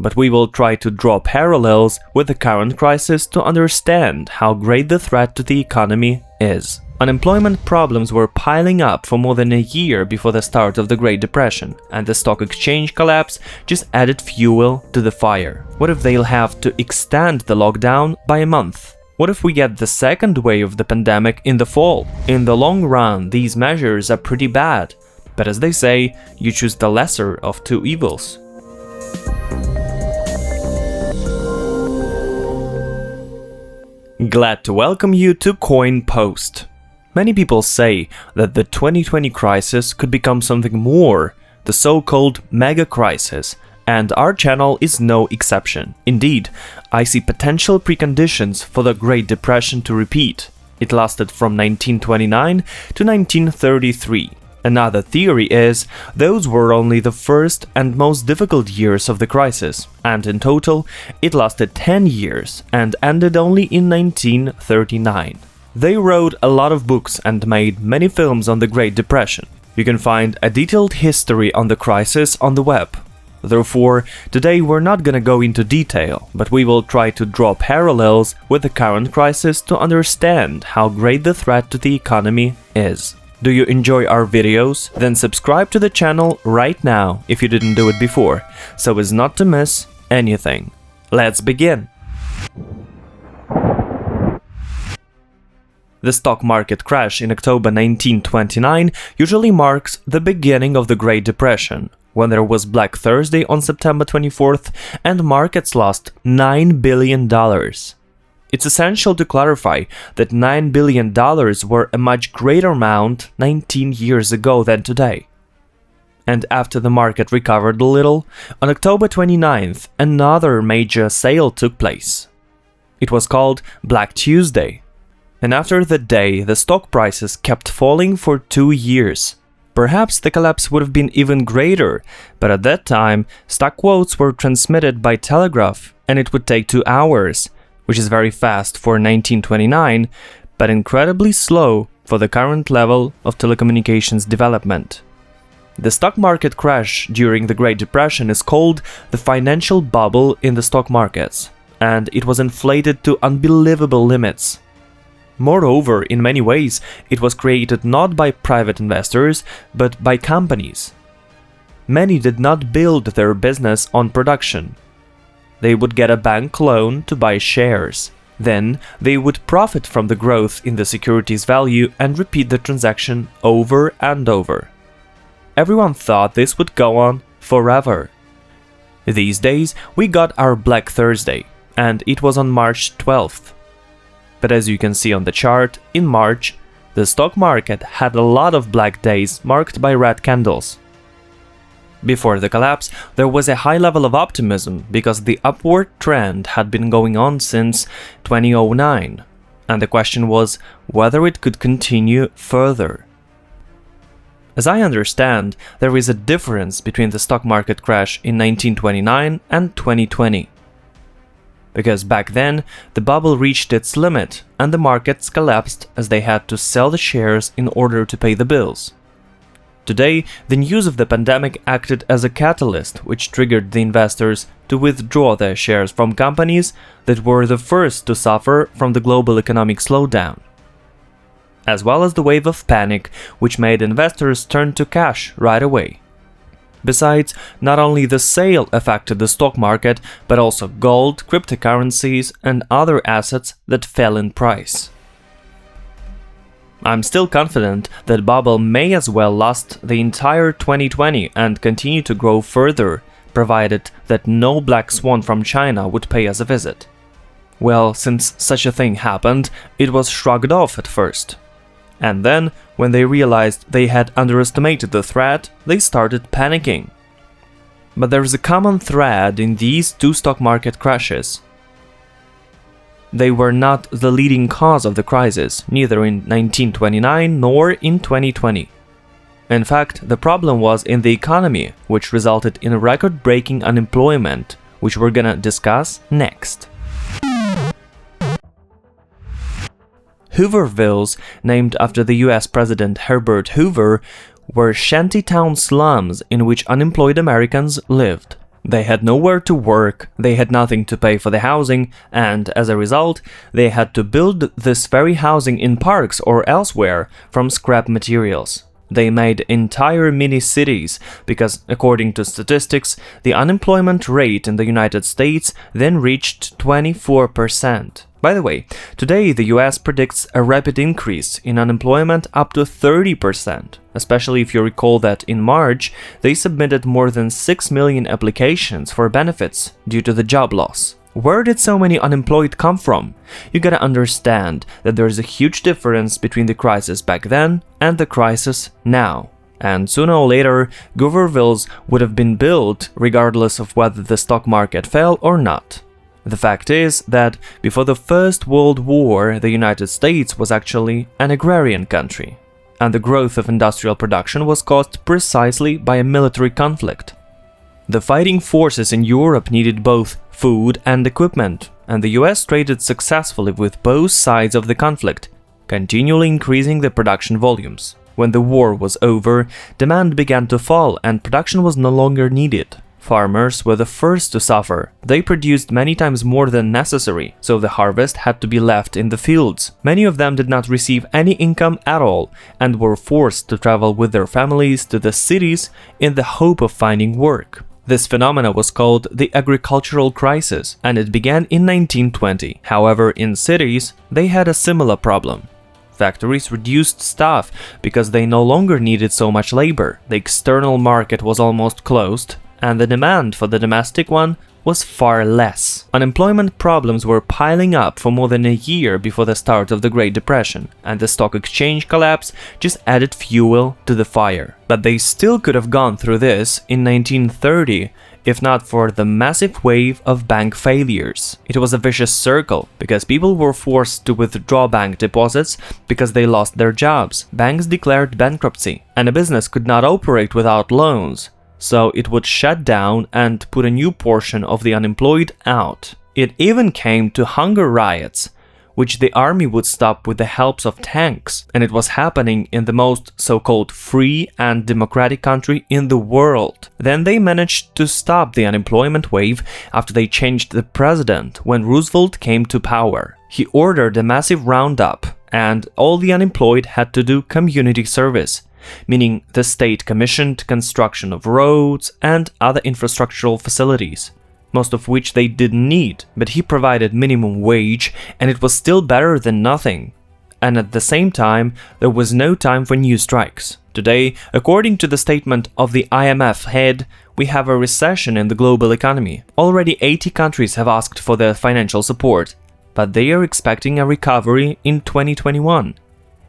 but we will try to draw parallels with the current crisis to understand how great the threat to the economy is. Unemployment problems were piling up for more than a year before the start of the Great Depression, and the stock exchange collapse just added fuel to the fire. What if they'll have to extend the lockdown by a month? What if we get the second wave of the pandemic in the fall? In the long run, these measures are pretty bad, but as they say, you choose the lesser of two evils. Glad to welcome you to Coin Post. Many people say that the 2020 crisis could become something more, the so-called mega crisis, and our channel is no exception. Indeed, I see potential preconditions for the Great Depression to repeat. It lasted from 1929 to 1933. Another theory is those were only the first and most difficult years of the crisis, and in total it lasted 10 years and ended only in 1939. They wrote a lot of books and made many films on the Great Depression. You can find a detailed history on the crisis on the web. Therefore, today we're not gonna go into detail, but we will try to draw parallels with the current crisis to understand how great the threat to the economy is. Do you enjoy our videos? Then subscribe to the channel right now if you didn't do it before, so as not to miss anything. Let's begin! The stock market crash in October 1929 usually marks the beginning of the Great Depression, when there was Black Thursday on September 24th and markets lost $9 billion. It's essential to clarify that $9 billion were a much greater amount 19 years ago than today. And after the market recovered a little, on October 29th, another major sale took place. It was called Black Tuesday. And after that day, the stock prices kept falling for 2 years. Perhaps the collapse would have been even greater, but at that time, stock quotes were transmitted by telegraph, and it would take 2 hours, which is very fast for 1929, but incredibly slow for the current level of telecommunications development. The stock market crash during the Great Depression is called the financial bubble in the stock markets, and it was inflated to unbelievable limits. Moreover, in many ways, it was created not by private investors, but by companies. Many did not build their business on production. They would get a bank loan to buy shares. Then, they would profit from the growth in the security's value and repeat the transaction over and over. Everyone thought this would go on forever. These days, we got our Black Thursday, and it was on March 12th. But as you can see on the chart, in March, the stock market had a lot of black days marked by red candles. Before the collapse, there was a high level of optimism because the upward trend had been going on since 2009, and the question was whether it could continue further. As I understand, there is a difference between the stock market crash in 1929 and 2020. Because back then, the bubble reached its limit and the markets collapsed as they had to sell the shares in order to pay the bills. Today, the news of the pandemic acted as a catalyst which triggered the investors to withdraw their shares from companies that were the first to suffer from the global economic slowdown, as well as the wave of panic which made investors turn to cash right away. Besides, not only the sale affected the stock market, but also gold, cryptocurrencies, and other assets that fell in price. I'm still confident that bubble may as well last the entire 2020 and continue to grow further, provided that no black swan from China would pay us a visit. Well, since such a thing happened, it was shrugged off at first. And then, when they realized they had underestimated the threat, they started panicking. But there's a common thread in these two stock market crashes. They were not the leading cause of the crisis, neither in 1929 nor in 2020. In fact, the problem was in the economy, which resulted in record-breaking unemployment, which we're gonna discuss next. Hoovervilles, named after the US President Herbert Hoover, were shantytown slums in which unemployed Americans lived. They had nowhere to work, they had nothing to pay for the housing, and as a result, they had to build this very housing in parks or elsewhere from scrap materials. They made entire mini-cities because, according to statistics, the unemployment rate in the United States then reached 24%. By the way, today the US predicts a rapid increase in unemployment up to 30%, especially if you recall that in March they submitted more than 6 million applications for benefits due to the job loss. Where did so many unemployed come from? You gotta understand that there is a huge difference between the crisis back then and the crisis now. And sooner or later, Hoovervilles would have been built regardless of whether the stock market fell or not. The fact is that before the First World War, the United States was actually an agrarian country, and the growth of industrial production was caused precisely by a military conflict. The fighting forces in Europe needed both food and equipment, and the US traded successfully with both sides of the conflict, continually increasing the production volumes. When the war was over, demand began to fall and production was no longer needed. Farmers were the first to suffer. They produced many times more than necessary, so the harvest had to be left in the fields. Many of them did not receive any income at all and were forced to travel with their families to the cities in the hope of finding work. This phenomena was called the agricultural crisis, and it began in 1920. However, in cities, they had a similar problem. Factories reduced staff because they no longer needed so much labor. The external market was almost closed, and the demand for the domestic one was far less. Unemployment problems were piling up for more than a year before the start of the Great Depression, and the stock exchange collapse just added fuel to the fire. But they still could have gone through this in 1930 if not for the massive wave of bank failures. It was a vicious circle, because people were forced to withdraw bank deposits because they lost their jobs. Banks declared bankruptcy, and a business could not operate without loans, so it would shut down and put a new portion of the unemployed out. It even came to hunger riots, which the army would stop with the help of tanks, and it was happening in the most so-called free and democratic country in the world. Then they managed to stop the unemployment wave after they changed the president when Roosevelt came to power. He ordered a massive roundup, and all the unemployed had to do community service, meaning the state commissioned construction of roads and other infrastructural facilities, most of which they didn't need, but he provided minimum wage, and it was still better than nothing. And at the same time, there was no time for new strikes. Today, according to the statement of the IMF head, we have a recession in the global economy. Already 80 countries have asked for their financial support, but they are expecting a recovery in 2021.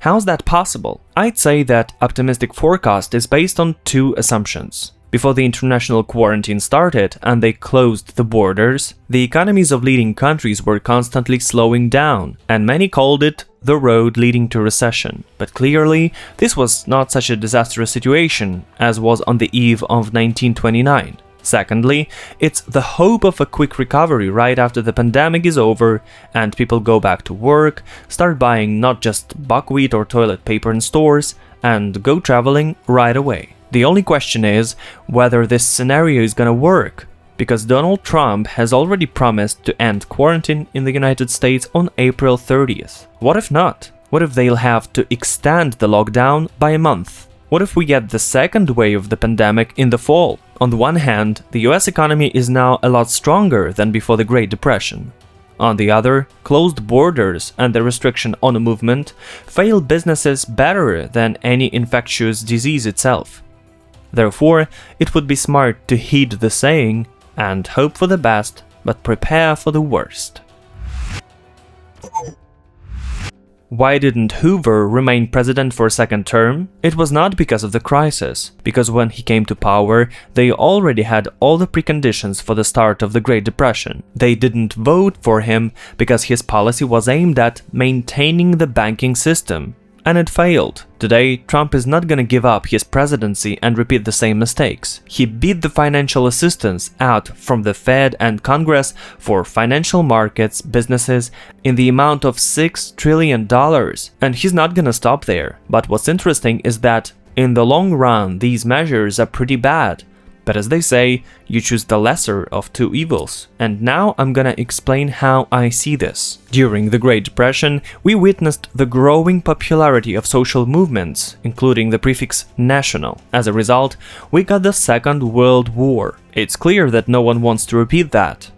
How's that possible? I'd say that optimistic forecast is based on two assumptions. Before the international quarantine started and they closed the borders, the economies of leading countries were constantly slowing down, and many called it the road leading to recession. But clearly, this was not such a disastrous situation as was on the eve of 1929. Secondly, it's the hope of a quick recovery right after the pandemic is over and people go back to work, start buying not just buckwheat or toilet paper in stores, and go traveling right away. The only question is whether this scenario is gonna work, because Donald Trump has already promised to end quarantine in the United States on April 30th. What if not? What if they'll have to extend the lockdown by a month? What if we get the second wave of the pandemic in the fall? On the one hand, the US economy is now a lot stronger than before the Great Depression. On the other, closed borders and the restriction on a movement fail businesses better than any infectious disease itself. Therefore, it would be smart to heed the saying and hope for the best, but prepare for the worst. Why didn't Hoover remain president for a second term? It was not because of the crisis, because when he came to power, they already had all the preconditions for the start of the Great Depression. They didn't vote for him because his policy was aimed at maintaining the banking system, and it failed. Today, Trump is not gonna give up his presidency and repeat the same mistakes. He beat the financial assistance out from the Fed and Congress for financial markets, businesses, in the amount of $6 trillion, and he's not gonna stop there. But what's interesting is that in the long run, these measures are pretty bad, But as they say, you choose the lesser of two evils. And now I'm gonna explain how I see this. During the Great Depression, we witnessed the growing popularity of social movements, including the prefix national. As a result, we got the Second World War. It's clear that no one wants to repeat that.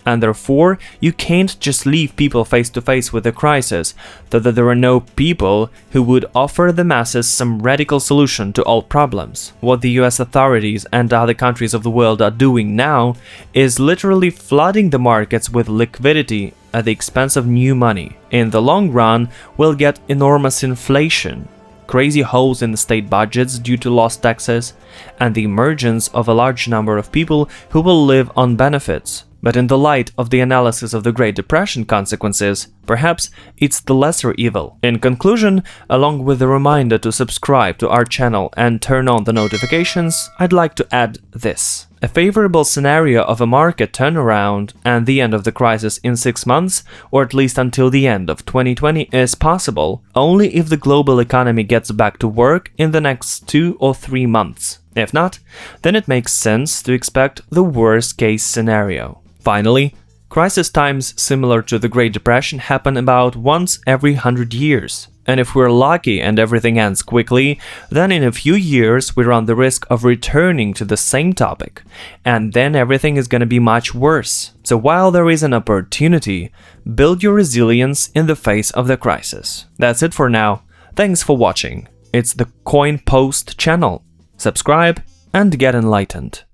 And therefore, you can't just leave people face to face with the crisis, so that there are no people who would offer the masses some radical solution to all problems. What the US authorities and other countries of the world are doing now is literally flooding the markets with liquidity at the expense of new money. In the long run, we'll get enormous inflation, crazy holes in the state budgets due to lost taxes, and the emergence of a large number of people who will live on benefits. But in the light of the analysis of the Great Depression consequences, perhaps it's the lesser evil. In conclusion, along with the reminder to subscribe to our channel and turn on the notifications, I'd like to add this. A favorable scenario of a market turnaround and the end of the crisis in 6 months, or at least until the end of 2020, is possible only if the global economy gets back to work in the next 2 or 3 months. If not, then it makes sense to expect the worst-case scenario. Finally, crisis times similar to the Great Depression happen about once every 100 years. And if we're lucky and everything ends quickly, then in a few years we run the risk of returning to the same topic, and then everything is gonna be much worse. So while there is an opportunity, build your resilience in the face of the crisis. That's it for now. Thanks for watching. It's the Coin Post channel. Subscribe and get enlightened.